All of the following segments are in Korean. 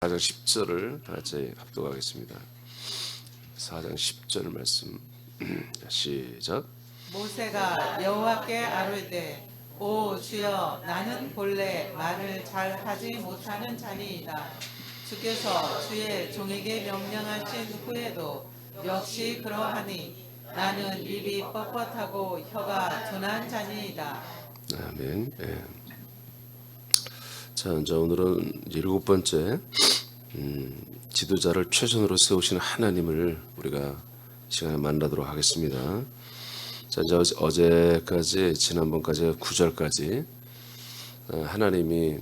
4장 10절을 같이 합독하겠습니다. 4장 10절 말씀 시작. 모세가 여호와께 아뢰되 오 주여 나는 본래 말을 잘 하지 못하는 자니이다. 주께서 주의 종에게 명령하신 후에도 역시 그러하니 나는 입이 뻣뻣하고 혀가 둔한 자니이다. 아멘. 예. 자, 이제 오늘은 이제 7번째 지도자를 최선으로 세우시는 하나님을 우리가 시간에 만나도록 하겠습니다. 자, 이제 어제까지 지난번까지 9절까지 하나님이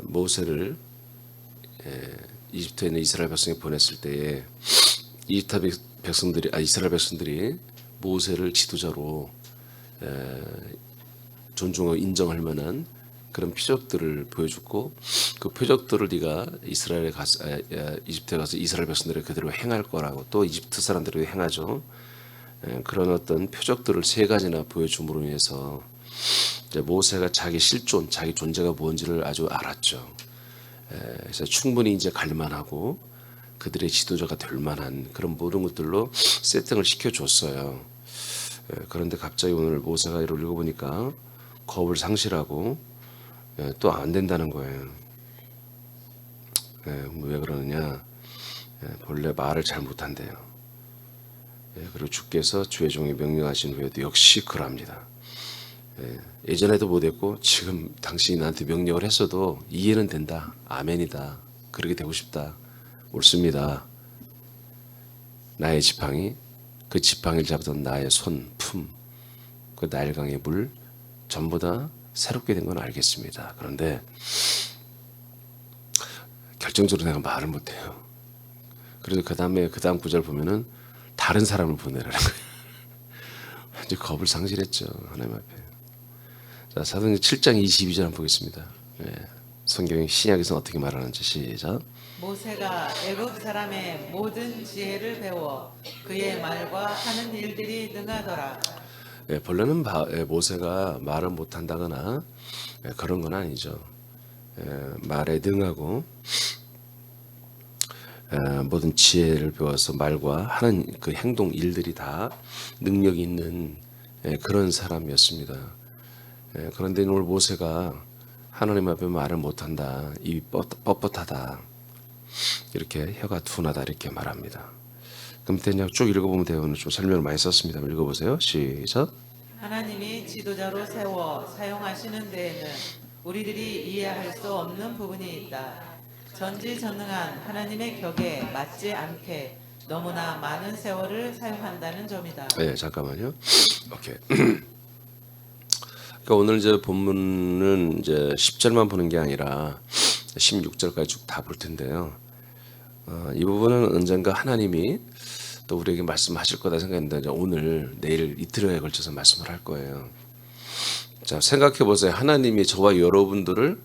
모세를 이집트에 있는 이스라엘 백성에 보냈을 때에 이스라엘 백성들이 모세를 지도자로 존중하고 인정할 만한 그런 표적들을 보여줬고, 그 표적들을 네가 이집트에 가서 이스라엘 백성들이 그대로 행할 거라고, 또 이집트 사람들이 행하죠. 그런 어떤 표적들을 3가지나 보여줌으로 인해서 이제 모세가 자기 실존, 자기 존재가 뭔지를 아주 알았죠. 그래서 충분히 이제 갈만하고 그들의 지도자가 될 만한 그런 모든 것들로 세팅을 시켜줬어요. 그런데 갑자기 오늘 모세가 이를 읽어보니까 겁을 상실하고 또 안 된다는 거예요. 왜 그러느냐? 본래 말을 잘 못한대요. 그리고 주께서 주의 종이 명령하신 후에도 역시 그럽니다. 예전에도 못했고 지금 당신이 나한테 명령을 했어도 이해는 된다. 아멘이다. 그렇게 되고 싶다. 옳습니다. 나의 지팡이, 그 지팡이를 잡던 나의 손, 품, 그 나일강의 물 전부 다 새롭게 된 건 알겠습니다. 그런데 결정적으로 내가 말을 못해요. 그래서 그 다음 구절 보면은 다른 사람을 보내라는 거예요. 이제 겁을 상실했죠. 하나님 앞에. 자, 사도행전 7장 22절 한번 보겠습니다. 성경 신약에서 어떻게 말하는지 시작. 모세가 애굽 사람의 모든 지혜를 배워 그의 말과 하는 일들이 능하더라. 본래는 모세가 말을 못한다거나 그런 건 아니죠. 말에 능하고 모든 지혜를 배워서 말과 하는 그 행동 일들이 다 능력이 있는 그런 사람이었습니다. 그런데 오늘 모세가 하나님 앞에 말을 못한다, 입이 뻣뻣하다, 이렇게 혀가 둔하다 이렇게 말합니다. 그럼 그냥 쭉 읽어보면 돼요. 오늘 좀 설명을 많이 썼습니다. 읽어보세요. 시작. 하나님이 지도자로 세워 사용하시는 데에는 우리들이 이해할 수 없는 부분이 있다. 전지전능한 하나님의 격에 맞지 않게 너무나 많은 세월을 사용한다는 점이다. 네, 잠깐만요. 오케이. 그러니까 오늘 이제 본문은 이제 10절만 보는 게 아니라 16절까지 쭉 다 볼 텐데요. 이 부분은 언젠가 하나님이 또 우리에게 말씀하실 거다 생각했는데 오늘, 내일, 이틀에 걸쳐서 말씀을 할 거예요. 자, 생각해 보세요. 하나님이 저와 여러분들을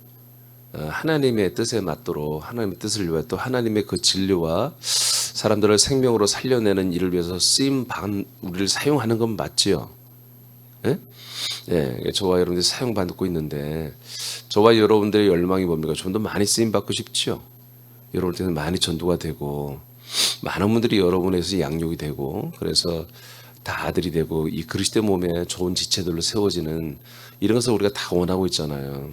하나님의 뜻에 맞도록 하나님의 뜻을 위해 또 하나님의 그 진리와 사람들을 생명으로 살려내는 일을 위해서 우리를 사용하는 건 맞지요? 예? 저와 여러분들이 사용받고 있는데 저와 여러분들의 열망이 뭡니까? 좀 더 많이 쓰임 받고 싶지요. 여러분들은 많이 전도가 되고 많은 분들이 여러분에서 양육이 되고 그래서 다 아들이 되고 이 그리스도 몸에 좋은 지체들로 세워지는 이런 것을 우리가 다 원하고 있잖아요.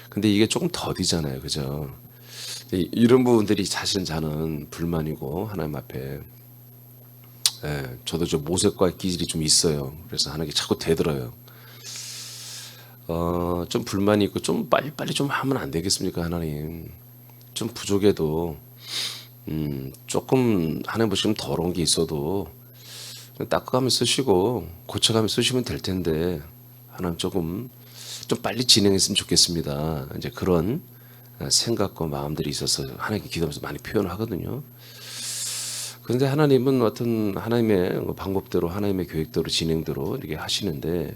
근데 이게 조금 더디잖아요, 그죠? 이런 부분들이 사실은 저는 불만이고 하나님 앞에 저도 좀 모색과 기질이 좀 있어요. 그래서 하나님께 자꾸 대들어요. 좀 불만이 있고 좀 빨리빨리 좀 하면 안 되겠습니까, 하나님? 좀 부족해도 조금 하나님 보시면 더러운 게 있어도 닦아가며 쓰시고 고쳐가며 쓰시면 될 텐데 하나님 좀 빨리 진행했으면 좋겠습니다. 이제 그런 생각과 마음들이 있어서 하나님께 기도하면서 많이 표현하거든요. 그런데 하나님은 어떤 하나님의 방법대로 하나님의 계획대로 진행대로 이렇게 하시는데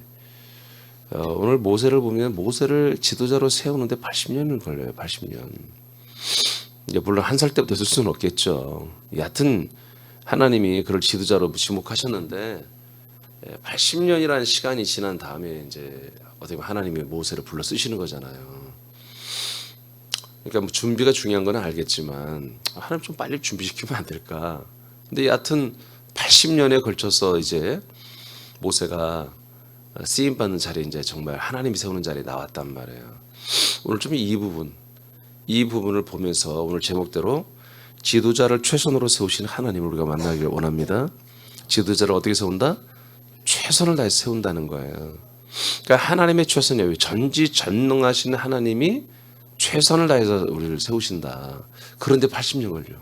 오늘 모세를 보면 모세를 지도자로 세우는데 80년을 걸려요. 80년. 이제 물론 1살 때부터 쓸 수는 없겠죠. 여하튼 하나님이 그를 지도자로 지목하셨는데 80년이라는 시간이 지난 다음에 이제 어떻게 보면 하나님이 모세를 불러 쓰시는 거잖아요. 그러니까 뭐 준비가 중요한 건 알겠지만 하나님 좀 빨리 준비시키면 안 될까? 근데 여하튼 80년에 걸쳐서 이제 모세가 쓰임 받는 자리에 이제 정말 하나님이 세우는 자리에 나왔단 말이에요. 오늘 좀 이 부분을 보면서 오늘 제목대로 지도자를 최선으로 세우시는 하나님을 우리가 만나기를 원합니다. 지도자를 어떻게 세운다? 최선을 다해 세운다는 거예요. 그러니까 하나님의 최선이에요. 전지전능하신 하나님이 최선을 다해서 우리를 세우신다. 그런데 80년 걸려.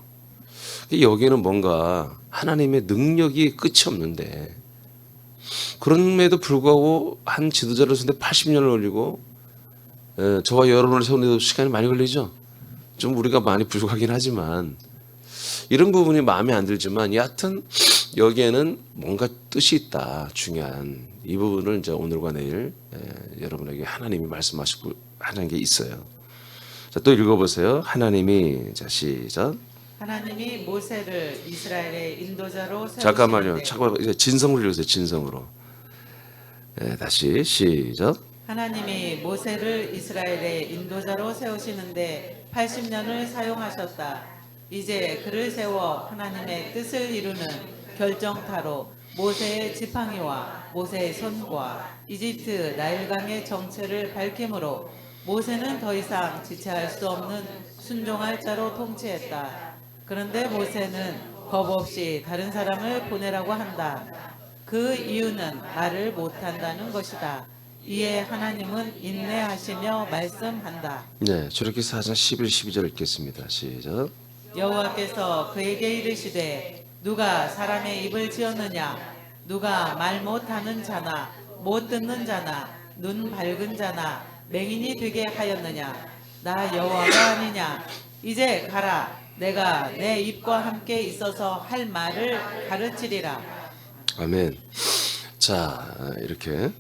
여기에는 뭔가 하나님의 능력이 끝이 없는데 그럼에도 불구하고 한 지도자를 세우는데 80년을 걸리고 저와 여러분을 세우는데도 시간이 많이 걸리죠. 좀 우리가 많이 부족하긴 하지만 이런 부분이 마음에 안 들지만 여하튼 여기에는 뭔가 뜻이 있다. 중요한 이 부분을 이제 오늘과 내일 여러분에게 하나님이 말씀하시고 하는 게 있어요. 자, 또 읽어보세요. 하나님이 자 시작. 하나님이 모세를 이스라엘의 인도자로 세우시는데 잠깐만요. 이제 진성으로 읽으세요. 진성으로. 다시 시작. 하나님이 모세를 이스라엘의 인도자로 세우시는데 80년을 사용하셨다. 이제 그를 세워 하나님의 뜻을 이루는 결정타로 모세의 지팡이와 모세의 손과 이집트 나일강의 정체를 밝힘으로 모세는 더 이상 지체할 수 없는 순종할 자로 통치했다. 그런데 모세는 겁 없이 다른 사람을 보내라고 한다. 그 이유는 말을 못한다는 것이다. 이에 하나님은 인내하시며 말씀한다. 네, 저렇게 4장 11, 12절 읽겠습니다. 시작. 여호와께서 그에게 이르시되 누가 사람의 입을 지었느냐 누가 말 못하는 자나 못 듣는 자나 눈 밝은 자나 맹인이 되게 하였느냐 나 여호와가 아니냐 이제 가라 내가 내 입과 함께 있어서 할 말을 가르치리라. 아멘. 자, 이렇게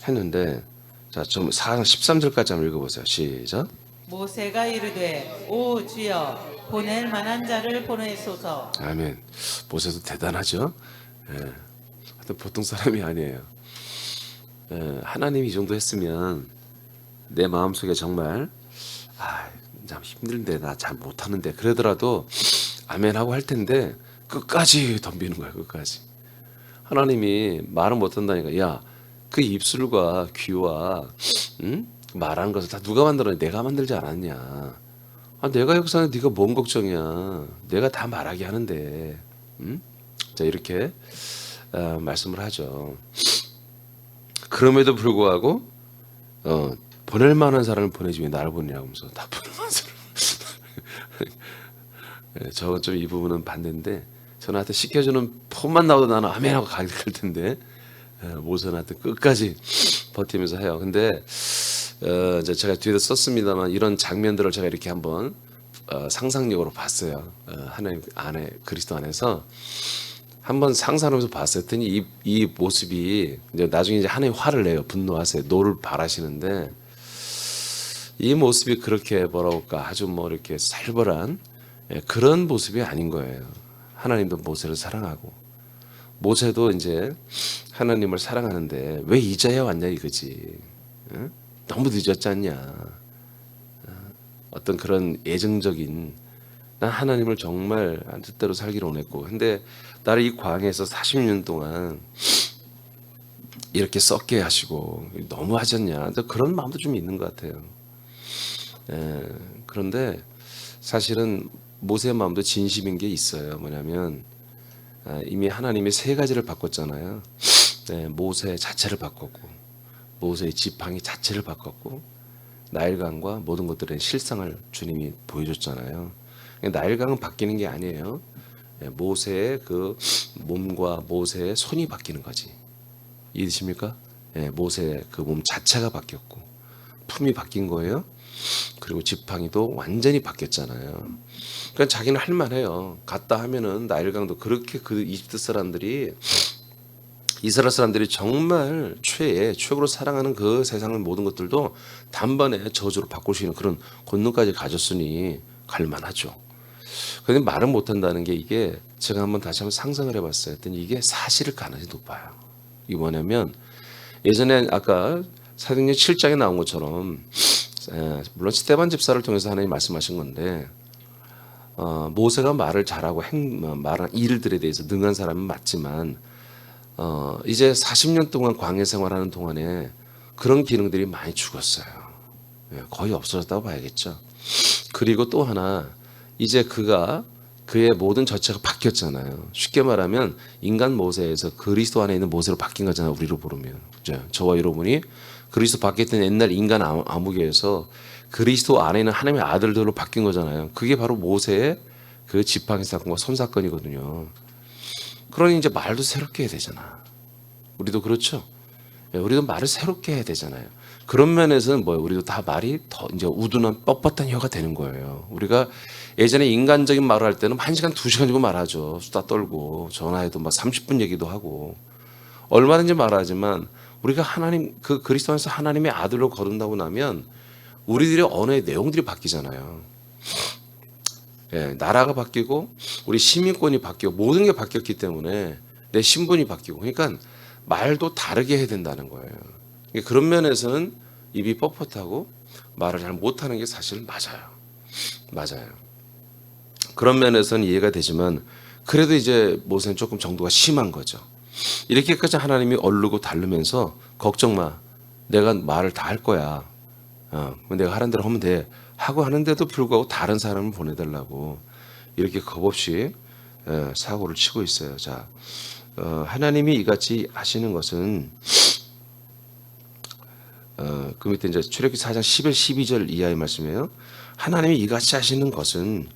했는데 자, 좀 4장 13절까지 한번 읽어보세요. 시작. 모세가 이르되 오 주여 보낼 만한 자를 보내소서. 아멘. 모세도 대단하죠. 하여튼 보통 사람이 아니에요. 하나님이 이 정도 했으면 내 마음속에 정말 참 힘든데 나 잘 못하는데 그러더라도 아멘 하고 할 텐데 끝까지 덤비는 거야. 끝까지. 하나님이 말은 못한다니까. 야, 그 입술과 귀와 말하는 것을 다 누가 만들었냐? 내가 만들지 않았냐? 내가 역사는 네가 뭔 걱정이야? 내가 다 말하게 하는데, 자 이렇게 말씀을 하죠. 그럼에도 불구하고 보낼 만한 사람을 보내지 왜 나를 보내냐고 하면서 다 보낼 만한 사람. 저건 좀 이 부분은 반대인데 저는 하여튼 시켜주는 폰만 나오도 나는 아멘하고 가게 될 텐데 모세는 하여튼 끝까지 버티면서 해요. 근데 이제 제가 뒤에도 썼습니다만 이런 장면들을 제가 이렇게 한번 상상력으로 봤어요. 하나님 안에 그리스도 안에서 한번 상상하면서 봤어요. 했더니 이 모습이 이제 나중에 이제 하나님 화를 내요. 분노하세요. 노를 바라시는데 이 모습이 그렇게 뭐라고 할까 아주 뭐 이렇게 살벌한 그런 모습이 아닌 거예요. 하나님도 모세를 사랑하고 모세도 이제 하나님을 사랑하는데 왜 이제야 왔냐 이거지. 응? 너무 늦었지 않냐. 어떤 그런 애정적인 난 하나님을 정말 뜻대로 살기를 원했고 근데 나를 이 광야에서 40년 동안 이렇게 썩게 하시고 너무 하셨냐 그런 마음도 좀 있는 것 같아요. 그런데 사실은 모세의 마음도 진심인 게 있어요. 뭐냐면 이미 하나님이 세 가지를 바꿨잖아요. 모세 자체를 바꿨고 모세의 지팡이 자체를 바꿨고 나일강과 모든 것들의 실상을 주님이 보여줬잖아요. 나일강은 바뀌는 게 아니에요. 모세의 그 몸과 모세의 손이 바뀌는 거지. 이해되십니까? 모세의 그 몸 자체가 바뀌었고 품이 바뀐 거예요. 그리고 지팡이도 완전히 바뀌었잖아요. 그러니까 자기는 할만해요. 갔다 하면은 나일강도 그렇게 그 이집트 사람들이 이스라엘 사람들이 정말 최고로 사랑하는 그 세상의 모든 것들도 단번에 저주로 바꿀 수 있는 그런 권능까지 가졌으니 갈만하죠. 그런데 말은 못한다는 게 이게 제가 다시 한번 상상을 해봤어요. 했더니 이게 사실일 가능성이 높아요. 이게 뭐냐면 예전에 아까 사도행전 7장에 나온 것처럼 물론 스데반 집사를 통해서 하나님 말씀하신 건데 모세가 말을 잘하고 말한 일들에 대해서 능한 사람은 맞지만 이제 40년 동안 광야 생활하는 동안에 그런 기능들이 많이 죽었어요. 거의 없어졌다고 봐야겠죠. 그리고 또 하나 이제 그의 모든 자체가 바뀌었잖아요. 쉽게 말하면 인간 모세에서 그리스도 안에 있는 모세로 바뀐 거잖아요. 우리로 부르면. 그죠? 저와 여러분이 그리스도 밖에 있던 옛날 인간 암흑에서 그리스도 안에 있는 하나님의 아들들로 바뀐 거잖아요. 그게 바로 모세의 그 지팡이 사건과 손 사건이거든요. 그러니 이제 말도 새롭게 해야 되잖아. 우리도 그렇죠. 우리도 말을 새롭게 해야 되잖아요. 그런 면에서는 뭐예요? 우리도 다 말이 더 이제 우둔한 뻣뻣한 혀가 되는 거예요. 우리가 예전에 인간적인 말을 할 때는 1시간, 2시간 정도 말하죠. 수다 떨고 전화해도 막 30분 얘기도 하고 얼마든지 말하지만 우리가 하나님 그 그리스도 안에서 하나님의 아들로 거듭나고 나면 우리들의 언어의 내용들이 바뀌잖아요. 나라가 바뀌고 우리 시민권이 바뀌고 모든 게 바뀌었기 때문에 내 신분이 바뀌고 그러니까 말도 다르게 해야 된다는 거예요. 그런 면에서는 입이 뻣뻣하고 말을 잘 못하는 게 사실 맞아요. 그런 면에서는 이해가 되지만 그래도 이제 모세는 조금 정도가 심한 거죠. 이렇게까지 하나님이 얼르고 다르면서 걱정 마. 내가 말을 다 할 거야. 내가 하는 대로 하면 돼. 하고 하는데도 불구하고 다른 사람을 보내달라고 이렇게 겁없이 사고를 치고 있어요. 자, 하나님이 이같이 하시는 것은 그 밑에 이제 출애굽기 4장 11, 12절 이하의 말씀이에요. 하나님이 이같이 하시는 것은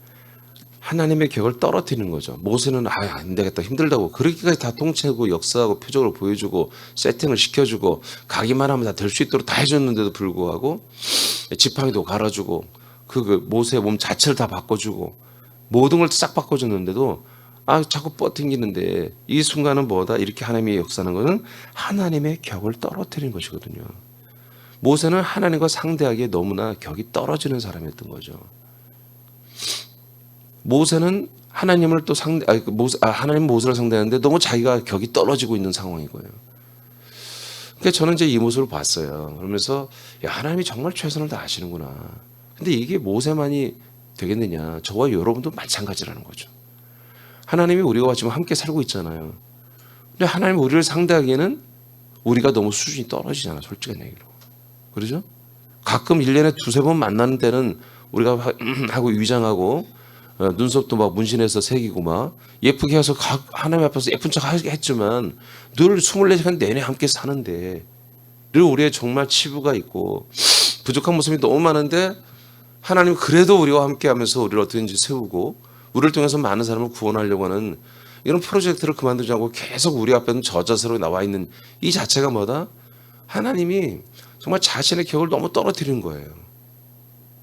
하나님의 격을 떨어뜨리는 거죠. 모세는 안 되겠다 힘들다고 그렇게까지 다 통치하고 역사하고 표적으로 보여주고 세팅을 시켜주고 가기만 하면 다 될 수 있도록 다 해줬는데도 불구하고 지팡이도 갈아주고 그 모세의 몸 자체를 다 바꿔주고 모든 걸 싹 바꿔줬는데도 자꾸 뻗팅기는데 이 순간은 뭐다? 이렇게 하나님의 역사하는 것은 하나님의 격을 떨어뜨리는 것이거든요. 모세는 하나님과 상대하기에 너무나 격이 떨어지는 사람이었던 거죠. 모세는 하나님을 또 하나님 모세를 상대하는데 너무 자기가 격이 떨어지고 있는 상황인 거예요. 그러니까 저는 이제 이 모습을 봤어요. 그러면서 하나님이 정말 최선을 다하시는구나. 근데 이게 모세만이 되겠느냐? 저와 여러분도 마찬가지라는 거죠. 하나님이 우리와 지금 함께 살고 있잖아요. 근데 하나님이 우리를 상대하기에는 우리가 너무 수준이 떨어지잖아. 솔직한 얘기로. 그러죠? 가끔 1년에 2-3번 만나는 때는 우리가 하고 위장하고 눈썹도 막 문신해서 새기고 막 예쁘게 해서 하나님 앞에서 예쁜 척 했지만 늘 24시간 내내 함께 사는데 늘 우리의 정말 치부가 있고 부족한 모습이 너무 많은데 하나님 그래도 우리와 함께 하면서 우리를 어떻게든지 세우고 우리를 통해서 많은 사람을 구원하려고 하는 이런 프로젝트를 그만두지 않고 계속 우리 앞에는 저자세로 나와 있는 이 자체가 뭐다? 하나님이 정말 자신의 격을 너무 떨어뜨리는 거예요.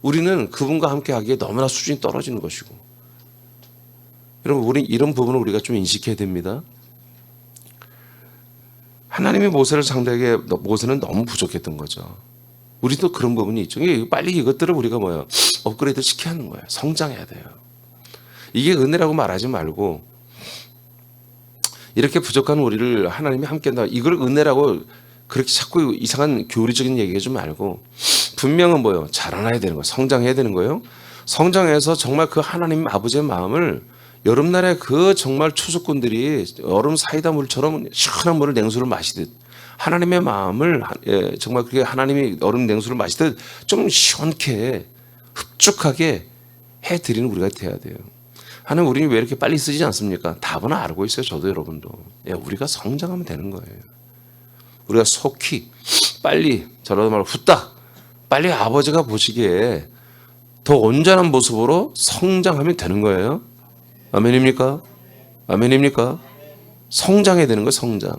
우리는 그분과 함께 하기에 너무나 수준이 떨어지는 것이고 여러분 우리 이런 부분을 우리가 좀 인식해야 됩니다. 하나님이 모세를 상대하기에 모세는 너무 부족했던 거죠. 우리도 그런 부분이 있죠. 빨리 이것들을 우리가 업그레이드 시켜야 하는 거예요. 성장해야 돼요. 이게 은혜라고 말하지 말고 이렇게 부족한 우리를 하나님이 함께 한다. 이걸 은혜라고 그렇게 자꾸 이상한 교리적인 얘기하지 말고 분명은 뭐예요? 자라나야 되는 거예요. 성장해야 되는 거예요. 성장해서 정말 그 하나님 아버지의 마음을 여름날에 그 정말 추수꾼들이 여름 사이다 물처럼 시원한 물을 냉수를 마시듯 하나님의 마음을 정말 그게 하나님이 얼음 냉수를 마시듯 좀 시원케 흡족하게 해드리는 우리가 돼야 돼요. 하나님 우리는 왜 이렇게 빨리 쓰지 않습니까? 답은 알고 있어요. 저도 여러분도. 우리가 성장하면 되는 거예요. 우리가 속히 빨리 저러다 말고 후딱 빨리 아버지가 보시기에 더 온전한 모습으로 성장하면 되는 거예요. 아멘입니까? 아멘입니까? 성장해야 되는 거예요. 성장.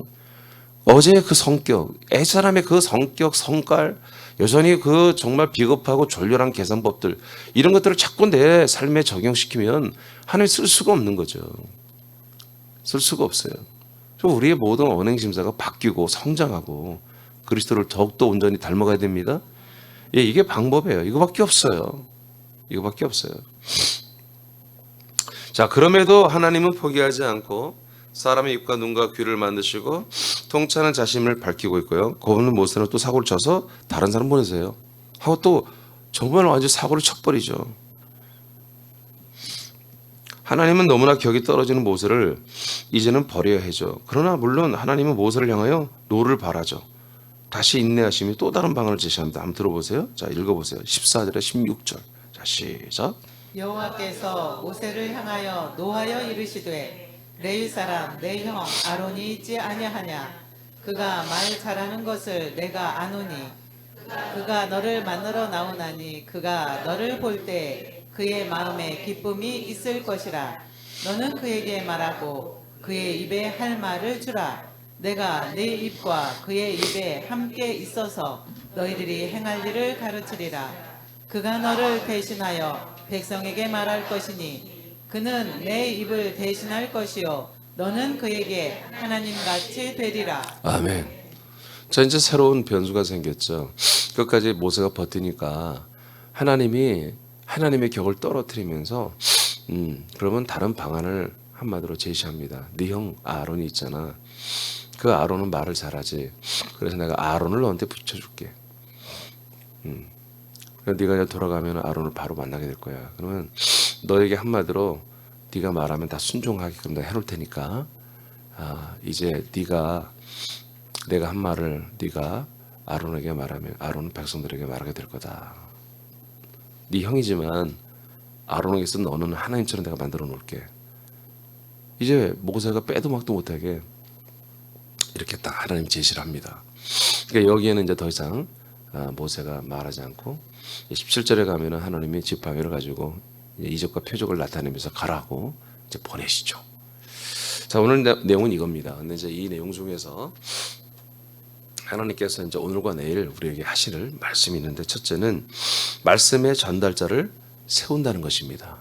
어제의 그 성격, 옛사람의 그 성격, 성깔, 여전히 그 정말 비겁하고 졸렬한 계산법들 이런 것들을 자꾸 내 삶에 적용시키면 하나님 쓸 수가 없는 거죠. 쓸 수가 없어요. 우리의 모든 언행심사가 바뀌고 성장하고 그리스도를 더욱더 온전히 닮아가야 됩니다. 이게 방법이에요. 이거밖에 없어요. 이거밖에 없어요. 자, 그럼에도 하나님은 포기하지 않고 사람의 입과 눈과 귀를 만드시고 통치하는 자신을 밝히고 있고요. 거부는 모세는 또 사고를 쳐서 다른 사람 보내세요. 하고 또 정말 완전 사고를 쳐버리죠. 하나님은 너무나 격이 떨어지는 모세를 이제는 버려야 해죠. 그러나 물론 하나님은 모세를 향하여 노를 바라죠. 다시 인내하시며 또 다른 방안을 제시합니다. 한번 들어보세요. 자, 읽어보세요. 14절에 16절. 자, 시작. 여호와께서 모세를 향하여 노하여 이르시되 레위 사람 내 형 아론이 있지 아니하냐 그가 말 잘하는 것을 내가 아노니 그가 너를 만나러 나오나니 그가 너를 볼 때 그의 마음에 기쁨이 있을 것이라 너는 그에게 말하고 그의 입에 할 말을 주라 내가 네 입과 그의 입에 함께 있어서 너희들이 행할 일을 가르치리라 그가 너를 대신하여 백성에게 말할 것이니 그는 내 입을 대신할 것이요 너는 그에게 하나님같이 되리라. 아멘. 자, 이제 새로운 변수가 생겼죠. 끝까지 모세가 버티니까 하나님의 격을 떨어뜨리면서 그러면 다른 방안을 한마디로 제시합니다. 네 형 아론이 있잖아. 그 아론은 말을 잘하지. 그래서 내가 아론을 너한테 붙여줄게. 네가 이제 돌아가면 아론을 바로 만나게 될 거야. 그러면 너에게 한마디로 네가 말하면 다 순종하게끔 내가 해놓을 테니까 이제 내가 한 말을 네가 아론에게 말하면 아론은 백성들에게 말하게 될 거다. 네 형이지만 아론에게서 너는 하나님처럼 내가 만들어 놓을게. 이제 모세가 빼도 막도 못하게 이렇게 딱 하나님 제시를 합니다. 그러니까 여기에는 이제 더 이상 모세가 말하지 않고 17절에 가면은 하나님이 지팡이를 가지고 이적과 표적을 나타내면서 가라고 이제 보내시죠. 자, 오늘 내용은 이겁니다. 근데 이제 이 내용 중에서 하나님께서 이제 오늘과 내일 우리에게 하실 말씀이 있는데 첫째는 말씀의 전달자를 세운다는 것입니다.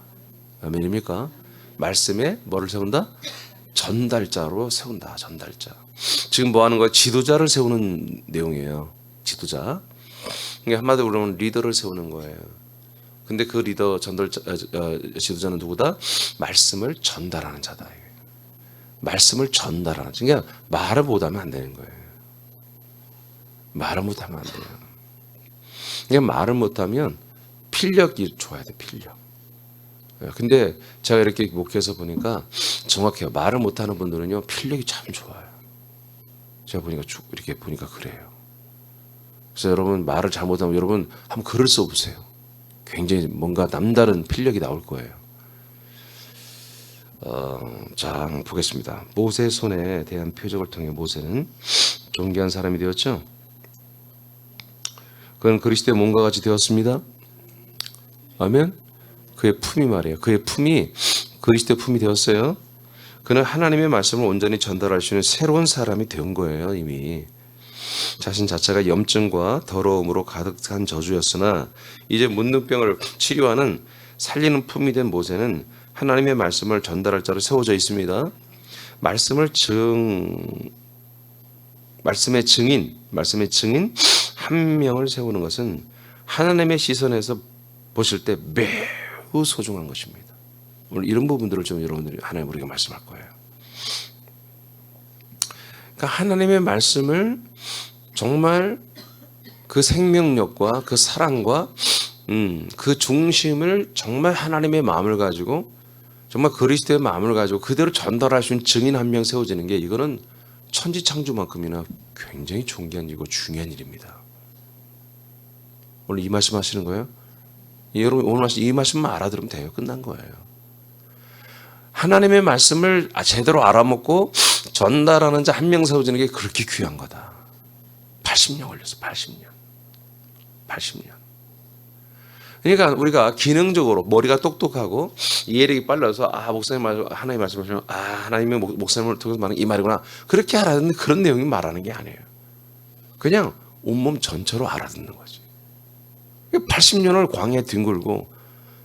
아멘입니까? 말씀에 뭐를 세운다? 전달자로 세운다. 전달자. 지금 뭐 하는 거야? 지도자를 세우는 내용이에요. 지도자. 그러니까 한마디로 그러면 리더를 세우는 거예요. 근데 그 리더 지도자는 누구다? 말씀을 전달하는 자다. 말씀을 전달하는. 그러니까 말을 못하면 안 되는 거예요. 말을 못하면 안 돼요. 그러니까 말을 못하면 필력이 좋아야 돼. 필력. 근데 제가 이렇게 목회해서 보니까 정확해요. 말을 못하는 분들은요 필력이 참 좋아요. 제가 보니까 이렇게 보니까 그래요. 그래서 여러분 말을 잘못하면 여러분 한번 글을 써보세요. 굉장히 뭔가 남다른 필력이 나올 거예요. 자, 한번 보겠습니다. 모세 손에 대한 표적을 통해 모세는 존귀한 사람이 되었죠. 그는 그리스도의 몸과 같이 되었습니다. 아멘. 그의 품이 말이에요. 그의 품이 그리스도의 품이 되었어요. 그는 하나님의 말씀을 온전히 전달할 수 있는 새로운 사람이 된 거예요. 이미 자신 자체가 염증과 더러움으로 가득한 저주였으나 이제 문둥병을 치료하는 살리는 품이 된 모세는 하나님의 말씀을 전달할 자로 세워져 있습니다. 말씀의 증인 한 명을 세우는 것은 하나님의 시선에서 보실 때 매우 소중한 것입니다. 오늘 이런 부분들을 좀 여러분들이 하나님 우리가 말씀할 거예요. 그러니까 하나님의 말씀을 정말 그 생명력과 그 사랑과 그 중심을 정말 하나님의 마음을 가지고 정말 그리스도의 마음을 가지고 그대로 전달할 수 있는 증인 한 명 세워지는 게 이거는 천지창조만큼이나 굉장히 존귀한 일이고 중요한 일입니다. 오늘 이 말씀 하시는 거예요? 여러분 오늘 이 말씀만 알아들으면 돼요. 끝난 거예요. 하나님의 말씀을 제대로 알아먹고 전달하는 자 한 명 세워지는 게 그렇게 귀한 거다. 80년 걸렸어. 80년. 그러니까 우리가 기능적으로 머리가 똑똑하고 이해력이 빨라서 목사님 말 하나님 말씀하시면 하나님의 목사님을 통해서 말하는 이 말이구나. 그렇게 알아듣는 그런 내용이 말하는 게 아니에요. 그냥 온몸 전체로 알아듣는 거지. 80년을 광야에 뒹굴고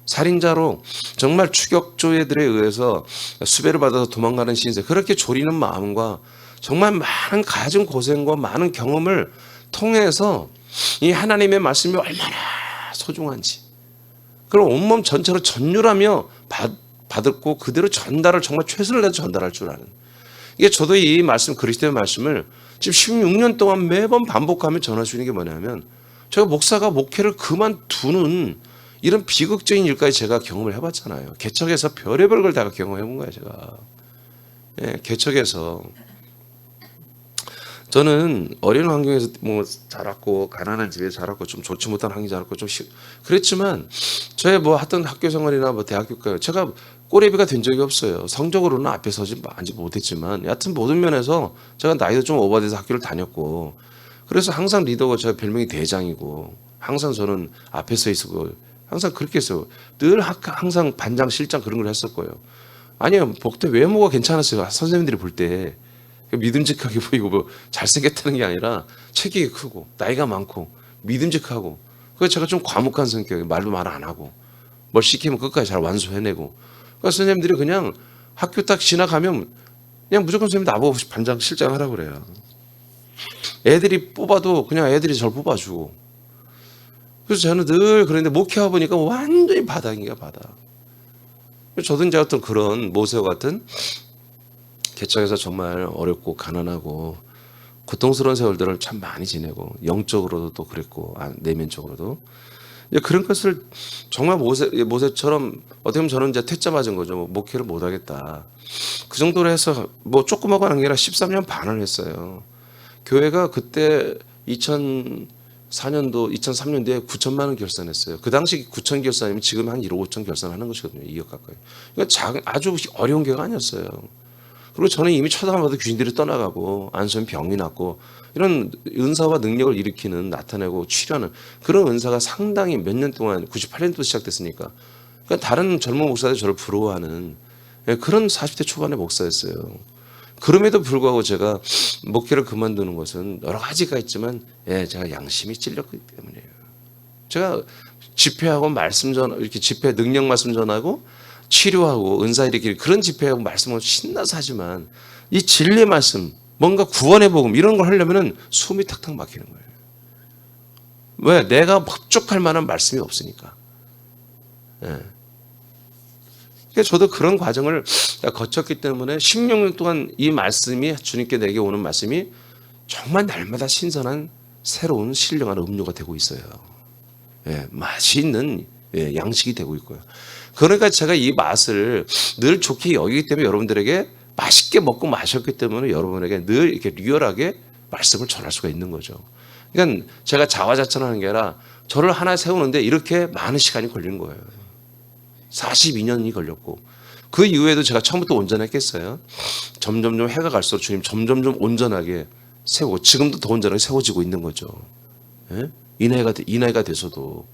살인자로 정말 추격조애들에 의해서 수배를 받아서 도망가는 신세 그렇게 졸이는 마음과 정말 많은 가진 고생과 많은 경험을 통해서 이 하나님의 말씀이 얼마나 소중한지 그걸 온몸 전체로 전율하며 받았고 그대로 전달을 정말 최선을 다해서 전달할 줄 아는 이게 저도 이 말씀 그리스도의 말씀을 지금 16년 동안 매번 반복하며 전할 수 있는 게 뭐냐면 제가 목사가 목회를 그만두는 이런 비극적인 일까지 제가 경험을 해봤잖아요. 개척에서 별의별 걸 다 경험해본 거예요, 제가. 예, 개척에서. 저는 어린 환경에서 뭐 자랐고, 가난한 집에 자랐고, 좀 좋지 못한 환경에 자랐고, 그랬지만, 저의 뭐 하던 학교 생활이나 뭐 대학교까지 제가 꼬레비가 된 적이 없어요. 성적으로는 앞에 서지 못했지만, 여하튼 모든 면에서 제가 나이도 좀 오버돼서 학교를 다녔고, 그래서 항상 리더고 제가 별명이 대장이고, 항상 저는 앞에 서 있었고, 항상 그렇게 했어요. 늘 항상 반장, 실장 그런 걸 했었고요. 아니요, 복대 외모가 괜찮았어요. 선생님들이 볼 때. 믿음직하게 보이고 뭐 잘생겼다는 게 아니라 체격이 크고 나이가 많고 믿음직하고, 그래서 제가 좀 과묵한 성격이에요. 말도 말 안 하고 뭘 시키면 끝까지 잘 완수해내고. 그러니까 선생님들이 그냥 학교 딱 지나가면 그냥 무조건 선생님 나보고 반장 실장 하라고 그래요. 애들이 뽑아도 그냥 애들이 저를 뽑아주고. 그래서 저는 늘 그런데 목회하고 보니까 완전히 바닥인가 바닥. 저도 이제 어떤 그런 모세와 같은 개척에서 정말 어렵고 가난하고 고통스러운 세월들을 참 많이 지내고, 영적으로도 또 그랬고 내면적으로도 그런 것을 정말 모세처럼 어떻게 보면 저는 이제 퇴짜 맞은 거죠. 뭐 목회를 못 하겠다. 그 정도로 해서 뭐 조그마한 게 아니라 13년 반을 했어요. 교회가 그때 2004년도, 2003년도에 9천만 원 결산했어요. 그 당시 9천 결산이면 지금 한 1억 5천 결산하는 것이거든요. 2억 가까이. 그러니까 아주 어려운 교회가 아니었어요. 그리고 저는 이미 쳐다만 봐도 귀신들이 떠나가고 안수면 병이 났고, 이런 은사와 능력을 일으키는, 나타내고 치료하는 그런 은사가 상당히 몇 년 동안, 98년도 시작됐으니까, 그러니까 다른 젊은 목사들이 저를 부러워하는 그런 40대 초반의 목사였어요. 그럼에도 불구하고 제가 목회를 그만두는 것은 여러 가지가 있지만, 제가 양심이 찔렸기 때문이에요. 제가 집회하고 말씀 이렇게 집회 능력 말씀 전하고 치료하고 은사 일으키는 그런 집회하고 말씀을 신나서 하지만, 이 진리의 말씀, 뭔가 구원의 복음 이런 걸 하려면은 숨이 탁탁 막히는 거예요. 왜? 내가 흡족할 만한 말씀이 없으니까. 그러니까 저도 그런 과정을 거쳤기 때문에 16년 동안 이 말씀이, 주님께 내게 오는 말씀이 정말 날마다 신선한 새로운 신령한 음료가 되고 있어요. 맛이 있는 양식이 되고 있고요. 그러니까 제가 이 맛을 늘 좋게 여기기 때문에 여러분들에게 맛있게 먹고 마셨기 때문에 여러분에게 늘 이렇게 리얼하게 말씀을 전할 수가 있는 거죠. 그러니까 제가 자화자찬하는 게 아니라 저를 하나 세우는데 이렇게 많은 시간이 걸린 거예요. 42년이 걸렸고, 그 이후에도 제가 처음부터 온전했겠어요? 점점점 해가 갈수록 주님 점점점 온전하게 세우고, 지금도 더 온전하게 세워지고 있는 거죠. 이 나이가 돼서도.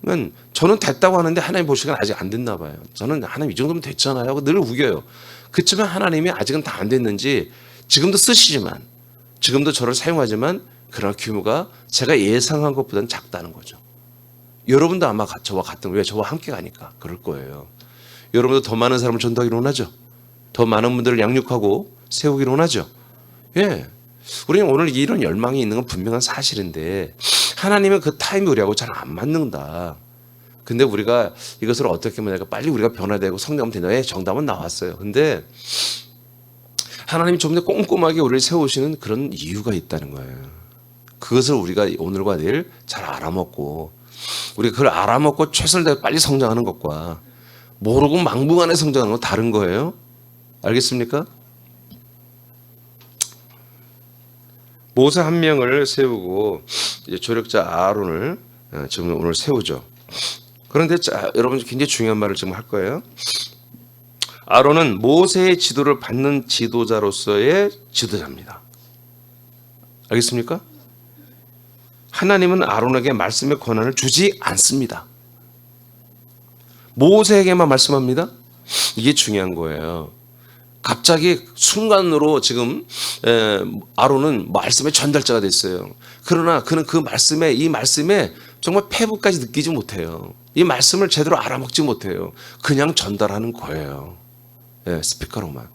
그러니까 저는 됐다고 하는데 하나님 보시기엔 아직 안 됐나 봐요. 저는 하나님 이 정도면 됐잖아요 하고 늘 우겨요. 그렇지만 하나님이 아직은 다 안 됐는지, 지금도 쓰시지만, 지금도 저를 사용하지만, 그러나 규모가 제가 예상한 것보다는 작다는 거죠. 여러분도 아마 저와 같은, 왜? 저와 함께 가니까 그럴 거예요. 여러분도 더 많은 사람을 전도하기를 원하죠. 더 많은 분들을 양육하고 세우기를 원하죠. 우리는 오늘 이런 열망이 있는 건 분명한 사실인데, 하나님은 그 타임이 우리하고 잘 안 맞는다. 근데 우리가 이것을 어떻게 하면 빨리 우리가 변화되고 성장하면 된다. 정답은 나왔어요. 근데 하나님이 좀 더 꼼꼼하게 우리를 세우시는 그런 이유가 있다는 거예요. 그것을 우리가 오늘과 내일 잘 알아먹고, 우리가 그걸 알아먹고 최선을 다해 빨리 성장하는 것과 모르고 막무가내 성장하는 건 다른 거예요. 알겠습니까? 모세 한 명을 세우고 이제 조력자 아론을 지금 오늘 세우죠. 그런데 여러분 굉장히 중요한 말을 지금 할 거예요. 아론은 모세의 지도를 받는 지도자로서의 지도자입니다. 알겠습니까? 하나님은 아론에게 말씀의 권한을 주지 않습니다. 모세에게만 말씀합니다. 이게 중요한 거예요. 갑자기 순간으로 지금 아론은 말씀의 전달자가 됐어요. 그러나 그는 이 말씀에 정말 패부까지 느끼지 못해요. 이 말씀을 제대로 알아먹지 못해요. 그냥 전달하는 거예요. 스피커로만.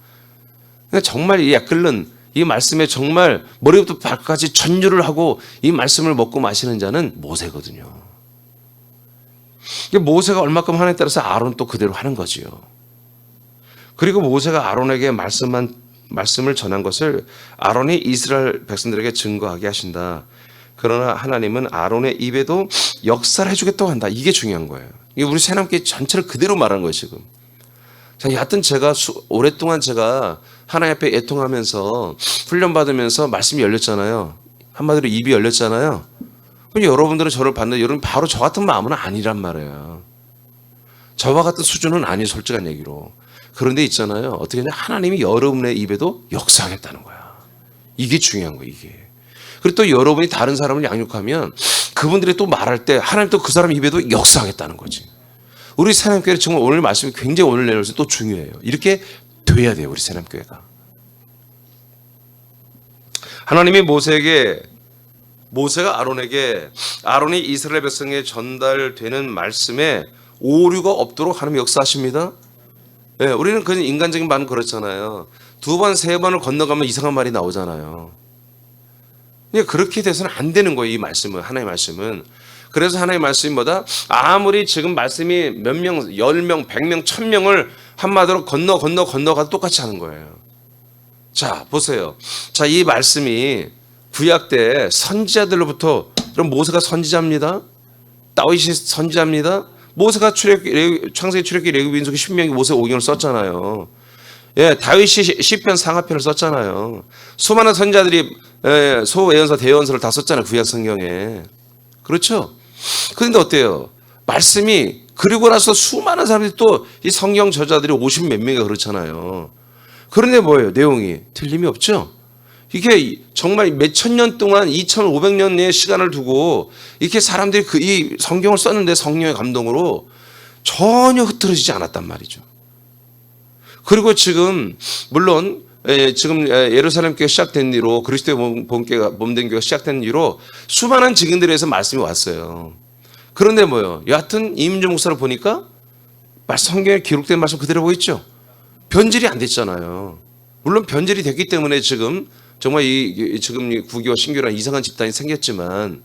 정말 이 끓는 이 말씀에 정말 머리부터 발까지 전율을 하고 이 말씀을 먹고 마시는 자는 모세거든요. 모세가 얼마큼 하느냐에 따라서 아론 또 그대로 하는 거지요. 그리고 모세가 아론에게 말씀을 전한 것을 아론이 이스라엘 백성들에게 증거하게 하신다. 그러나 하나님은 아론의 입에도 역사를 해주겠다고 한다. 이게 중요한 거예요. 이게 우리 새남교회 전체를 그대로 말하는 거예요 지금. 자, 여하튼 제가 오랫동안 제가 하나님 앞에 애통하면서 훈련받으면서 말씀이 열렸잖아요. 한마디로 입이 열렸잖아요. 그럼 여러분들은 저를 봤는데 여러분 바로 저 같은 마음은 아니란 말이에요. 저와 같은 수준은 아니, 솔직한 얘기로. 그런데 있잖아요. 어떻게 하냐, 하나님이 여러분의 입에도 역사하겠다는 거야. 이게 중요한 거예요, 이게. 그리고 또 여러분이 다른 사람을 양육하면 그분들이 또 말할 때 하나님 또 그 사람 입에도 역사하겠다는 거지. 우리 새남교회 정말 오늘 말씀이 굉장히 오늘 내려서 또 중요해요. 이렇게 돼야 돼요, 우리 새남교회가. 하나님이 모세가 아론이 이스라엘 백성에 전달되는 말씀에 오류가 없도록 하나님 역사하십니다. 네, 우리는 그냥 인간적인 말은 그렇잖아요. 2번, 3번을 건너가면 이상한 말이 나오잖아요. 그렇게 돼서는 안 되는 거예요, 이 말씀은. 하나님의 말씀은. 그래서 하나님의 말씀이 뭐다? 아무리 지금 말씀이 몇 명, 10명, 100명, 1000명을 한마디로 건너가도 똑같이 하는 거예요. 자, 보세요. 자, 이 말씀이 구약 때 선지자들로부터, 그럼 모세가 선지자입니다. 다윗이 선지자입니다. 모세가 창세기, 출애굽기, 레위기, 민수기, 신명기, 모세 오경을 썼잖아요. 예, 다윗이 시편 상하편을 썼잖아요. 수많은 선지자들이 소예언서, 대언서를 다 썼잖아요, 구약 성경에. 그렇죠? 그런데 어때요? 말씀이 그리고 나서 수많은 사람들이 또 이 성경 저자들이 50 몇 명이 그렇잖아요. 그런데 뭐예요? 내용이 틀림이 없죠? 이게 정말 몇천 년 동안 2500년의 시간을 두고 이렇게 사람들이 이 성경을 썼는데 성령의 감동으로 전혀 흐트러지지 않았단 말이죠. 그리고 지금 물론 지금 예루살렘 교회 시작된 뒤로 그리스도의 몸된 교회가 시작된 뒤로 수많은 직인들에서 말씀이 왔어요. 그런데 뭐예요? 여하튼 이민주 목사를 보니까 성경에 기록된 말씀 그대로 보이죠? 변질이 안 됐잖아요. 물론 변질이 됐기 때문에 지금 정말 지금 이 구교와 신교라는 이상한 집단이 생겼지만,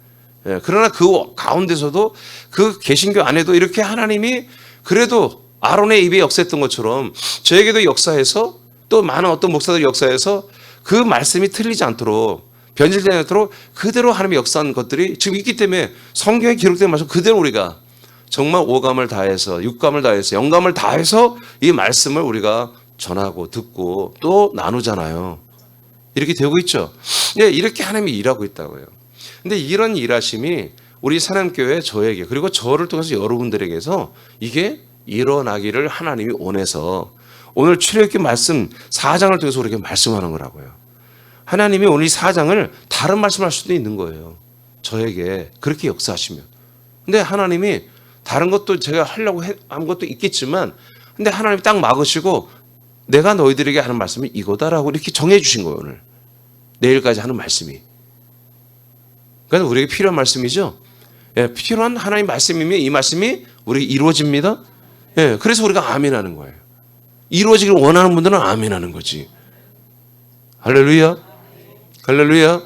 그러나 그 가운데서도 그 개신교 안에도 이렇게 하나님이 그래도 아론의 입에 역사했던 것처럼 저에게도 역사해서 또 많은 어떤 목사들 역사해서 그 말씀이 틀리지 않도록 변질되지 않도록 그대로 하나님이 역사한 것들이 지금 있기 때문에 성경에 기록된 말씀 그대로 우리가 정말 오감을 다해서 육감을 다해서 영감을 다해서 이 말씀을 우리가 전하고 듣고 또 나누잖아요. 이렇게 되고 있죠. 네, 이렇게 하나님이 일하고 있다고요. 근데 이런 일하심이 우리 사람교회 저에게 그리고 저를 통해서 여러분들에게서 이게 일어나기를 하나님이 원해서 오늘 출애굽기 말씀 4장을 통해서 우리에게 말씀하는 거라고요. 하나님이 오늘 이 4장을 다른 말씀할 수도 있는 거예요. 저에게 그렇게 역사하시면. 근데 하나님이 다른 것도 제가 하려고 한 것도 있겠지만 근데 하나님이 딱 막으시고 내가 너희들에게 하는 말씀이 이거다라고 이렇게 정해 주신 거예요. 오늘 내일까지 하는 말씀이. 그러니까 우리에게 필요한 말씀이죠. 예, 필요한 하나님 말씀이면 이 말씀이 우리에게 이루어집니다. 예, 그래서 우리가 아멘하는 거예요. 이루어지기를 원하는 분들은 아멘하는 거지. 할렐루야. 할렐루야.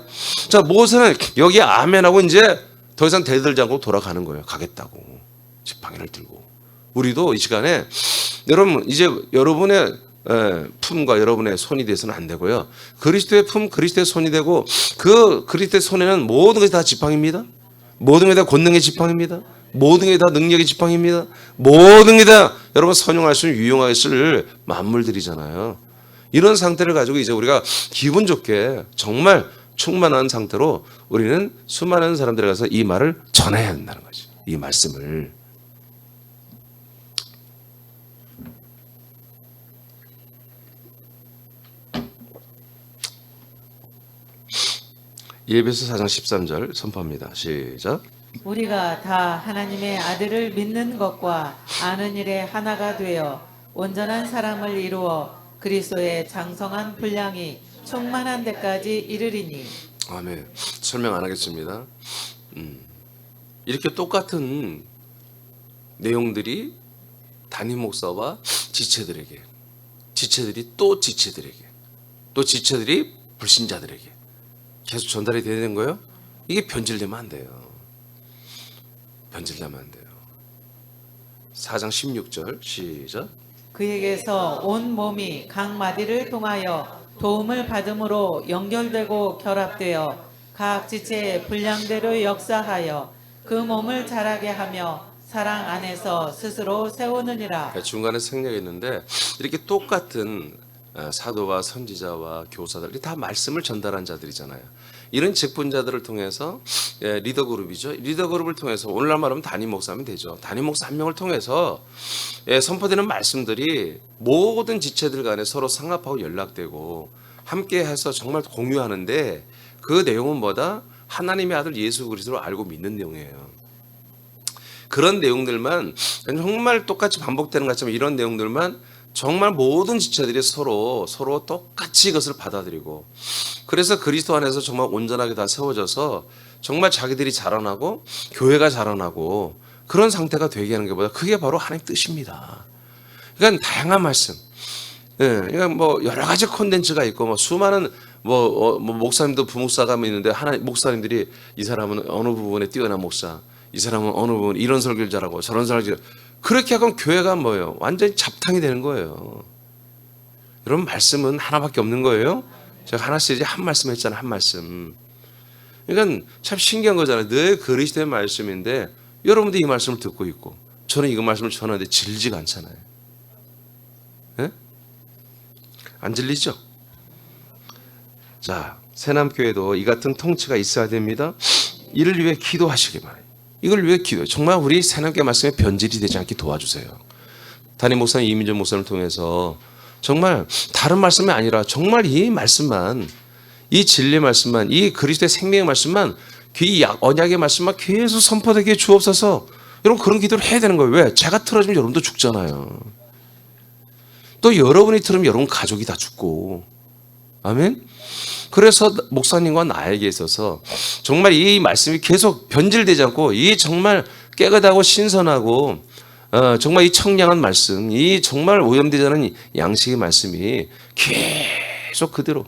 자, 모세는 여기 아멘하고 이제 더 이상 대들지 않고 돌아가는 거예요. 가겠다고. 지팡이를 들고. 우리도 이 시간에 여러분 이제 여러분의 품과 여러분의 손이 돼서는 안 되고요. 그리스도의 품, 그리스도의 손이 되고 그 그리스도의 손에는 모든 것이 다 지팡입니다. 모든 게 다 권능의 지팡입니다. 모든 게 다 능력의 지팡입니다. 모든 게 다 여러분 선용할 수 있는 유용하게 쓸 만물들이잖아요. 이런 상태를 가지고 이제 우리가 기분 좋게 정말 충만한 상태로 우리는 수많은 사람들에 가서 이 말을 전해야 한다는 거죠. 이 말씀을. 예배서 4장 13절 선포합니다. 시작. 우리가 다 하나님의 아들을 믿는 것과 아는 일에 하나가 되어 온전한 사람을 이루어 그리스도의 장성한 분량이 충만한 데까지 이르리니. 아멘. 설명 안 하겠습니다. 이렇게 똑같은 내용들이 담임 목사와 지체들에게, 지체들이 또 지체들에게, 또 지체들이 불신자들에게 계속 전달이 돼야 되는 거예요. 이게 변질되면 안 돼요. 변질되면 안 돼요. 4장 16절 시작. 그에게서 온 몸이 각 마디를 통하여 도움을 받음으로 연결되고 결합되어 각 지체의 분량대로 역사하여 그 몸을 자라게 하며 사랑 안에서 스스로 세우느니라. 중간에 생략이 있는데 이렇게 똑같은 사도와 선지자와 교사들 다 말씀을 전달한 자들이잖아요. 이런 직분자들을 통해서 리더 그룹이죠. 리더 그룹을 통해서 오늘날 말하면 담임 목사면 되죠. 담임 목사 한 명을 통해서 선포되는 말씀들이 모든 지체들 간에 서로 상합하고 연락되고 함께해서 정말 공유하는데 그 내용은 뭐다? 하나님의 아들 예수 그리스도를 알고 믿는 내용이에요. 그런 내용들만 정말 똑같이 반복되는 것처럼 이런 내용들만 정말 모든 지체들이 서로 똑같이 이것을 받아들이고 그래서 그리스도 안에서 정말 온전하게 다 세워져서 정말 자기들이 자라나고 교회가 자라나고 그런 상태가 되게 하는 것보다 그게 바로 하나님 뜻입니다. 그러니까 다양한 말씀. 그러니까 뭐 여러 가지 콘텐츠가 있고 뭐 수많은 목사님도 부목사가 있는데 목사님들이 이 사람은 어느 부분에 뛰어난 목사, 이 사람은 어느 부분 이런 설교를 잘하고 저런 설교를 그렇게 하면 교회가 뭐예요? 완전히 잡탕이 되는 거예요. 여러분 말씀은 하나밖에 없는 거예요. 제가 하나씩 이제 한 말씀 했잖아요. 한 말씀. 그러니까 참 신기한 거잖아요. 늘 그리스도의 말씀인데 여러분도 이 말씀을 듣고 있고 저는 이 말씀을 전하는데 질지가 않잖아요. 네? 안 질리죠? 자, 새남교회도 이 같은 통치가 있어야 됩니다. 이를 위해 기도하시기 바랍니다. 이걸 위해 기도해요. 정말 우리 새남교회 말씀에 변질이 되지 않게 도와주세요. 담임 목사님 이민정 목사님을 통해서 정말 다른 말씀이 아니라 정말 이 말씀만, 이 진리 말씀만, 이 그리스도의 생명의 말씀만, 이 언약의 말씀만 계속 선포되게 주옵소서. 여러분 그런 기도를 해야 되는 거예요. 왜? 제가 틀어주면 여러분도 죽잖아요. 또 여러분이 들으면 여러분 가족이 다 죽고. 아멘? 그래서 목사님과 나에게 있어서 정말 이 말씀이 계속 변질되지 않고 이 정말 깨끗하고 신선하고 정말 이 청량한 말씀, 이 정말 오염되지 않은 양식의 말씀이 계속 그대로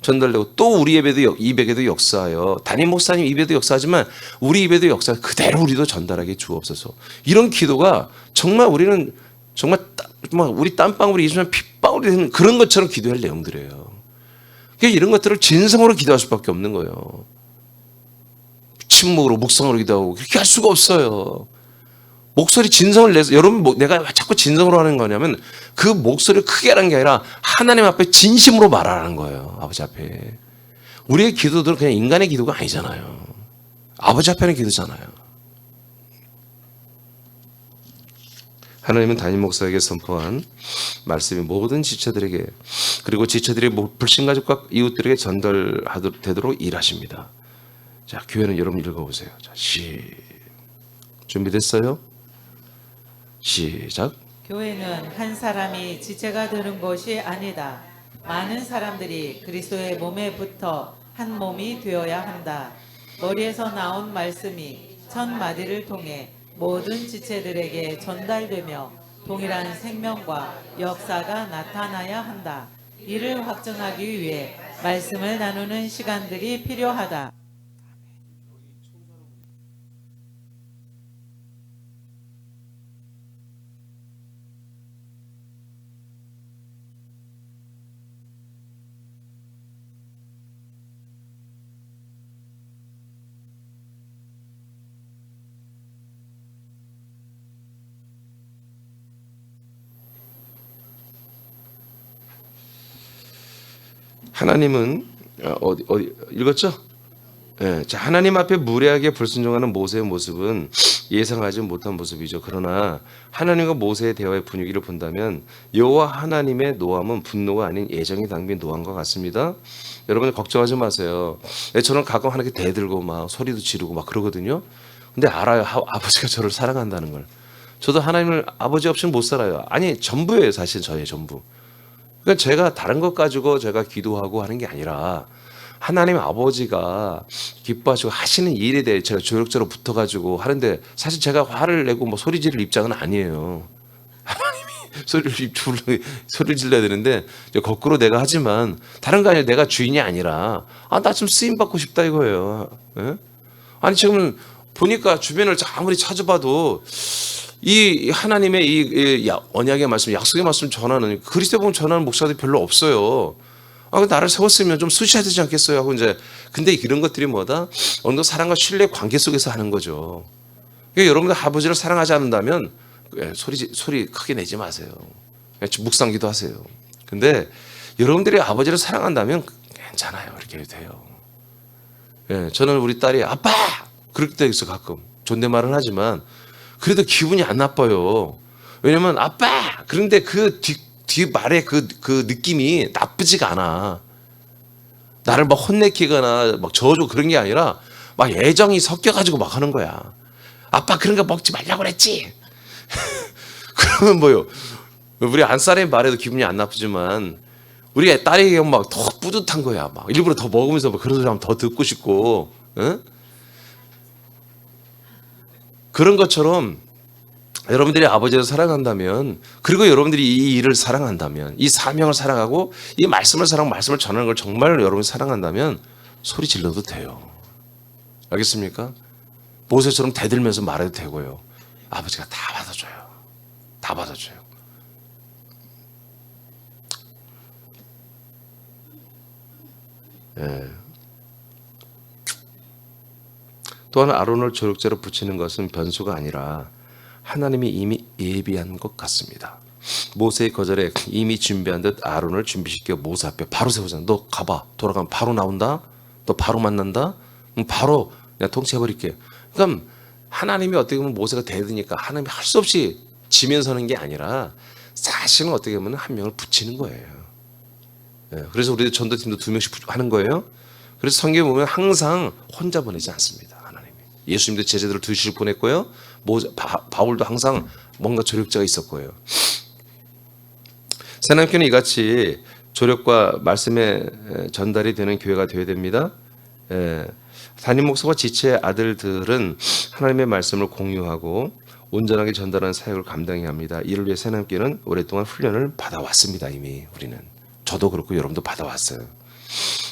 전달되고 또 우리 입에도 역사하여 담임 목사님 입에도 역사하지만 우리 입에도 역사 그대로 우리도 전달하게 주옵소서. 이런 기도가 정말 우리는 정말 우리 땀방울이 있으면 핏방울이 되는 그런 것처럼 기도할 내용들이에요. 이런 것들을 진성으로 기도할 수밖에 없는 거예요. 침묵으로 묵상으로 기도하고 그렇게 할 수가 없어요. 목소리 진성을 내서 여러분 내가 자꾸 진성으로 하는 거냐면 그 목소리를 크게 하는 게 아니라 하나님 앞에 진심으로 말하라는 거예요. 아버지 앞에. 우리의 기도들은 그냥 인간의 기도가 아니잖아요. 아버지 앞에 하는 기도잖아요. 하나님은 담임 목사에게 선포한 말씀이 모든 지체들에게 그리고 지체들이 불신가족과 이웃들에게 전달되도록 일하십니다. 자, 교회는 여러분 읽어보세요. 자, 준비됐어요? 시작. 교회는 한 사람이 지체가 되는 것이 아니다. 많은 사람들이 그리스도의 몸에 붙어 한 몸이 되어야 한다. 머리에서 나온 말씀이 첫 마디를 통해 모든 지체들에게 전달되며 동일한 생명과 역사가 나타나야 한다. 이를 확증하기 위해 말씀을 나누는 시간들이 필요하다. 하나님은 어디 읽었죠? 예, 자, 하나님 앞에 무례하게 불순종하는 모세의 모습은 예상하지 못한 모습이죠. 그러나 하나님과 모세의 대화의 분위기를 본다면 여호와 하나님의 노함은 분노가 아닌 애정이 담긴 노함과 같습니다. 여러분 걱정하지 마세요. 저는 가끔 하나님께 대들고 막 소리도 지르고 막 그러거든요. 근데 알아요. 아버지가 저를 사랑한다는 걸. 저도 하나님을 아버지 없이는 못 살아요. 아니 전부예요. 사실 저의 전부. 그러니까 제가 다른 것 가지고 제가 기도하고 하는 게 아니라 하나님 아버지가 기뻐하시고 하시는 일에 대해 제가 조력자로 붙어가지고 하는데 사실 제가 화를 내고 뭐 소리 지를 입장은 아니에요. 하나님이 소리를 질러야 되는데 거꾸로 내가 하지만 다른 거 아니라 내가 주인이 아니라 나 좀 쓰임 받고 싶다 이거예요. 예? 아니 지금 보니까 주변을 아무리 찾아봐도 이 하나님의 이 언약의 말씀, 약속의 말씀 전하는 그리스도 복음 전하는 목사들이 별로 없어요. 나를 세웠으면 좀 쑤셔야 되지 않겠어요? 하고 이제 근데 이런 것들이 뭐다? 어느 정도 사랑과 신뢰 관계 속에서 하는 거죠. 그러니까 여러분들 아버지를 사랑하지 않는다면 소리 크게 내지 마세요. 묵상기도 하세요. 근데 여러분들이 아버지를 사랑한다면 괜찮아요. 이렇게 해도 돼요. 예, 저는 우리 딸이 아빠! 그럴 때 있어 가끔. 존댓말은 하지만 그래도 기분이 안 나빠요. 왜냐면 아빠! 그런데 그 뒤 말의 그 느낌이 나쁘지가 않아. 나를 막 혼내키거나 막 저어주고 그런 게 아니라 막 애정이 섞여가지고 막 하는 거야. 아빠 그런 거 먹지 말라고 그랬지? 그러면 뭐요? 우리 안사람이 말해도 기분이 안 나쁘지만 우리 딸에게 막 더 뿌듯한 거야. 막 일부러 더 먹으면서 막 그런 소리 하면 더 듣고 싶고, 응? 그런 것처럼 여러분들이 아버지를 사랑한다면, 그리고 여러분들이 이 일을 사랑한다면, 이 사명을 사랑하고 이 말씀을 사랑하고 말씀을 전하는 걸 정말 여러분이 사랑한다면 소리 질러도 돼요. 알겠습니까? 모세처럼 대들면서 말해도 되고요. 아버지가 다 받아줘요. 다 받아줘요. 예. 또한 아론을 조력제로 붙이는 것은 변수가 아니라 하나님이 이미 예비한 것 같습니다. 모세의 거절에 이미 준비한 듯 아론을 준비시켜 모세 앞에 바로 세우잖아. 너 가봐. 돌아가면 바로 나온다. 너 바로 만난다. 바로 내가 통치해버릴게. 그럼 하나님이 어떻게 보면 모세가 대드니까 하나님이 할 수 없이 지면 서는 게 아니라 사실은 어떻게 보면 한 명을 붙이는 거예요. 그래서 우리 전도팀도 2명씩 하는 거예요. 그래서 성경에 보면 항상 혼자 보내지 않습니다. 하나님이. 예수님도 제자들을 2씩 보냈고요. 바울도 항상 뭔가 조력자가 있었고요. 새남교는 이같이 조력과 말씀의 전달이 되는 교회가 되어야 됩니다. 담임 목사와 지체의 아들들은 하나님의 말씀을 공유하고 온전하게 전달하는 사역을 감당해야 합니다. 이를 위해 새남교는 오랫동안 훈련을 받아왔습니다. 이미 우리는. 저도 그렇고 여러분도 받아왔어요.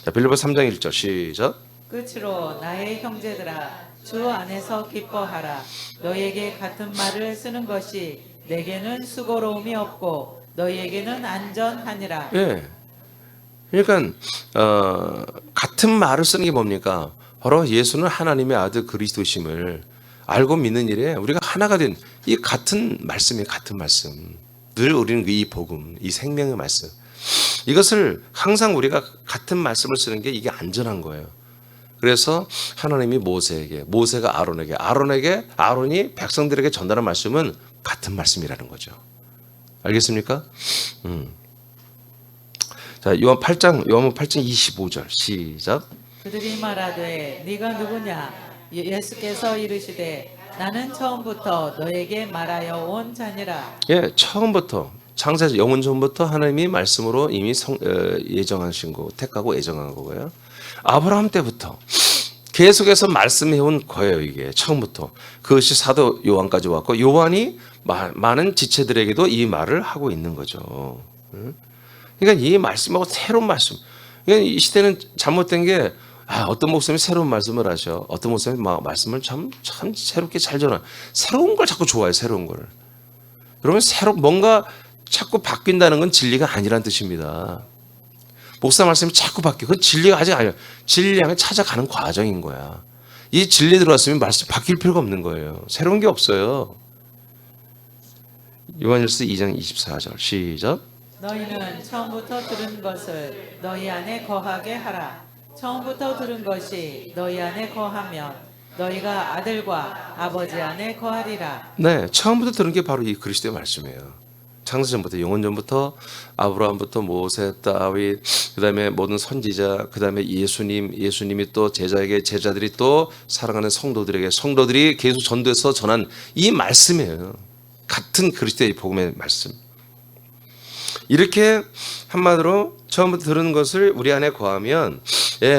자, 빌립보서 3장 1절 시작. 끝으로 나의 형제들아 주 안에서 기뻐하라. 너희에게 같은 말을 쓰는 것이 내게는 수고로움이 없고 너희에게는 안전하니라. 예. 그러니까 같은 말을 쓰는 게 뭡니까? 바로 예수는 하나님의 아들 그리스도심을 알고 믿는 일에 우리가 하나가 된 이 같은 말씀이에요. 같은 말씀. 늘 우리는 이 복음, 이 생명의 말씀. 이것을 항상 우리가 같은 말씀을 쓰는 게 이게 안전한 거예요. 그래서 하나님이 모세에게, 모세가 아론에게, 아론이 백성들에게 전달한 말씀은 같은 말씀이라는 거죠. 알겠습니까? 자, 요한복음 8장 25절 시작. 그들이 말하되 네가 누구냐? 예수께서 이르시되 나는 처음부터 너에게 말하여 온 자니라. 예, 처음부터 창세 영원 전부터 하나님이 말씀으로 이미 예정하신 거, 택하고 예정한 거고요. 아브라함 때부터 계속해서 말씀해온 거예요. 이게 처음부터. 그것이 사도 요한까지 왔고 요한이 많은 지체들에게도 이 말을 하고 있는 거죠. 그러니까 이 말씀하고 새로운 말씀. 그러니까 이 시대는 잘못된 게 어떤 목사님이 새로운 말씀을 하셔. 어떤 목사님이 말씀을 참 새롭게 잘 전하. 새로운 걸 자꾸 좋아해요. 새로운 걸. 여러분 뭔가 자꾸 바뀐다는 건 진리가 아니란 뜻입니다. 목사 말씀이 자꾸 바뀌어. 그건 진리가 아직 아니야. 진리 향해 찾아가는 과정인 거야. 이 진리 들어왔으면 말씀 바뀔 필요가 없는 거예요. 새로운 게 없어요. 요한일서 2장 24절 시작. 너희는 처음부터 들은 것을 너희 안에 거하게 하라. 처음부터 들은 것이 너희 안에 거하면 너희가 아들과 아버지 안에 거하리라. 네, 처음부터 들은 게 바로 이 그리스도의 말씀이에요. 창세전부터 영원전부터 아브라함부터 모세, 다윗, 그다음에 모든 선지자, 그다음에 예수님이 또 제자들이 또 사랑하는 성도들이 계속 전도해서 전한 이 말씀이에요. 같은 그리스도의 복음의 말씀. 이렇게 한마디로 처음부터 들은 것을 우리 안에 거하면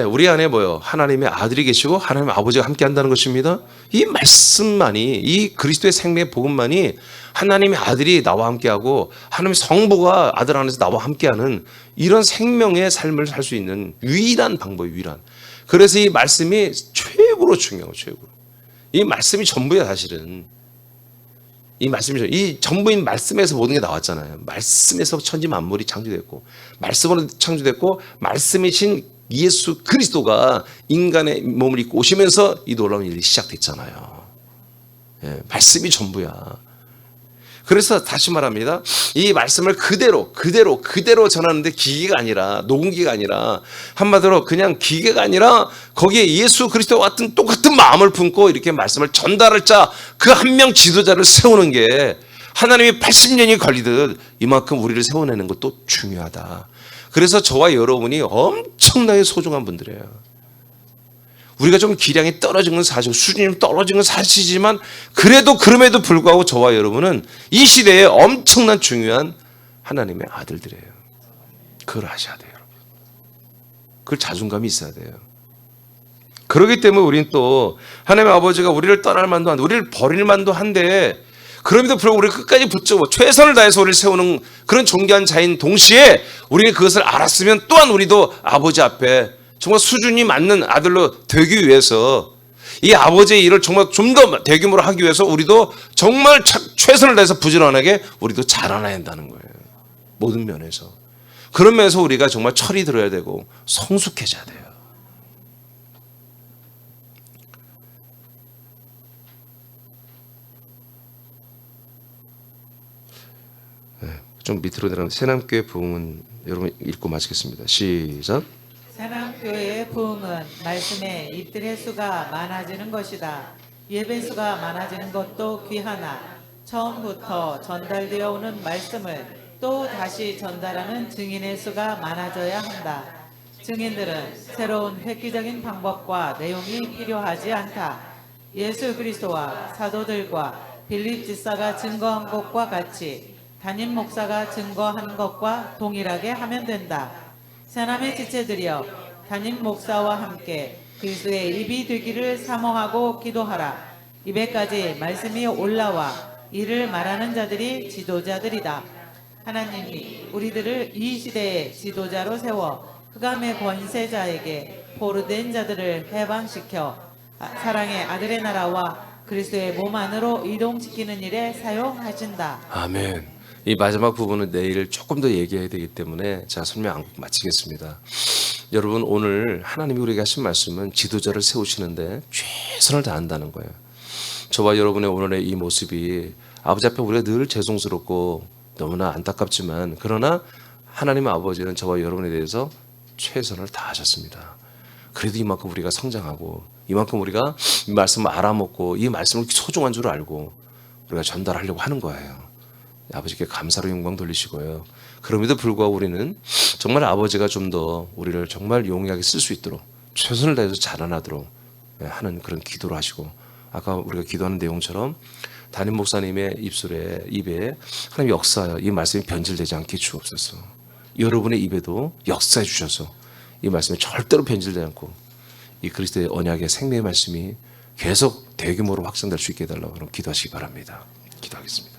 우리 안에 하나님의 아들이 계시고 하나님의 아버지가 함께 한다는 것입니다. 이 말씀만이, 이 그리스도의 생명의 복음만이 하나님의 아들이 나와 함께하고 하나님의 성부가 아들 안에서 나와 함께하는 이런 생명의 삶을 살 수 있는 유일한 방법이 유일한. 그래서 이 말씀이 최고로 중요하고 최고로. 이 말씀이 전부야 사실은. 이 말씀이죠. 이 전부인 말씀에서 모든 게 나왔잖아요. 말씀에서 천지 만물이 창조됐고, 말씀으로 창조됐고, 말씀이신 예수 그리스도가 인간의 몸을 입고 오시면서 이 놀라운 일이 시작됐잖아요. 예, 말씀이 전부야. 그래서 다시 말합니다. 이 말씀을 그대로 전하는데 기계가 아니라, 녹음기가 아니라, 한마디로 그냥 기계가 아니라 거기에 예수 그리스도와 같은 똑같은 마음을 품고 이렇게 말씀을 전달할 자, 그 한 명 지도자를 세우는 게 하나님이 80년이 걸리듯 이만큼 우리를 세워내는 것도 중요하다. 그래서 저와 여러분이 엄청나게 소중한 분들이에요. 우리가 좀 기량이 떨어진 건 사실, 수준이 떨어진 건 사실이지만, 그럼에도 불구하고 저와 여러분은 이 시대에 엄청난 중요한 하나님의 아들들이에요. 그걸 아셔야 돼요, 여러분. 그걸 자존감이 있어야 돼요. 그렇기 때문에 우리는 또 하나님의 아버지가 우리를 떠날 만도 한데, 우리를 버릴 만도 한데, 그럼에도 불구하고 우리를 끝까지 붙잡고 최선을 다해서 우리를 세우는 그런 존귀한 자인 동시에 우리가 그것을 알았으면 또한 우리도 아버지 앞에 정말 수준이 맞는 아들로 되기 위해서, 이 아버지의 일을 정말 좀 더 대규모로 하기 위해서 우리도 정말 최선을 다해서 부지런하게 우리도 자라나야 한다는 거예요. 모든 면에서. 그런 면에서 우리가 정말 철이 들어야 되고 성숙해져야 돼요. 좀 밑으로 내려가면 새남교회 부흥은 여러분 읽고 마치겠습니다. 시작. 새남교회의 부흥은 말씀에 입들의 수가 많아지는 것이다. 예배 수가 많아지는 것도 귀하나 처음부터 전달되어 오는 말씀을 또 다시 전달하는 증인의 수가 많아져야 한다. 증인들은 새로운 획기적인 방법과 내용이 필요하지 않다. 예수 그리스도와 사도들과 빌립 집사가 증거한 것과 같이 담임 목사가 증거한 것과 동일하게 하면 된다. 새남의 지체들이여, 담임 목사와 함께 그리스도의 입이 되기를 사모하고 기도하라. 입에까지 말씀이 올라와 이를 말하는 자들이 지도자들이다. 하나님이 우리들을 이 시대의 지도자로 세워 흑암의 권세자에게 포로된 자들을 해방시켜 사랑의 아들의 나라와 그리스도의 몸 안으로 이동시키는 일에 사용하신다. 아멘. 이 마지막 부분은 내일 조금 더 얘기해야 되기 때문에 제가 설명 안 마치겠습니다. 여러분, 오늘 하나님이 우리에게 하신 말씀은 지도자를 세우시는데 최선을 다한다는 거예요. 저와 여러분의 오늘의 이 모습이 아버지 앞에 우리가 늘 죄송스럽고 너무나 안타깝지만, 그러나 하나님 아버지는 저와 여러분에 대해서 최선을 다하셨습니다. 그래도 이만큼 우리가 성장하고, 이만큼 우리가 이 말씀을 알아먹고, 이 말씀을 소중한 줄 알고 우리가 전달하려고 하는 거예요. 아버지께 감사로 영광 돌리시고요. 그럼에도 불구하고 우리는 정말 아버지가 좀 더 우리를 정말 용이하게 쓸 수 있도록 최선을 다해서 자라나도록 하는 그런 기도를 하시고, 아까 우리가 기도하는 내용처럼 담임 목사님의 입에 하나님 역사하여 이 말씀이 변질되지 않게 주옵소서. 여러분의 입에도 역사해 주셔서 이 말씀이 절대로 변질되지 않고 이 그리스도의 언약의 생명의 말씀이 계속 대규모로 확장될 수 있게 해달라고 기도하시기 바랍니다. 기도하겠습니다.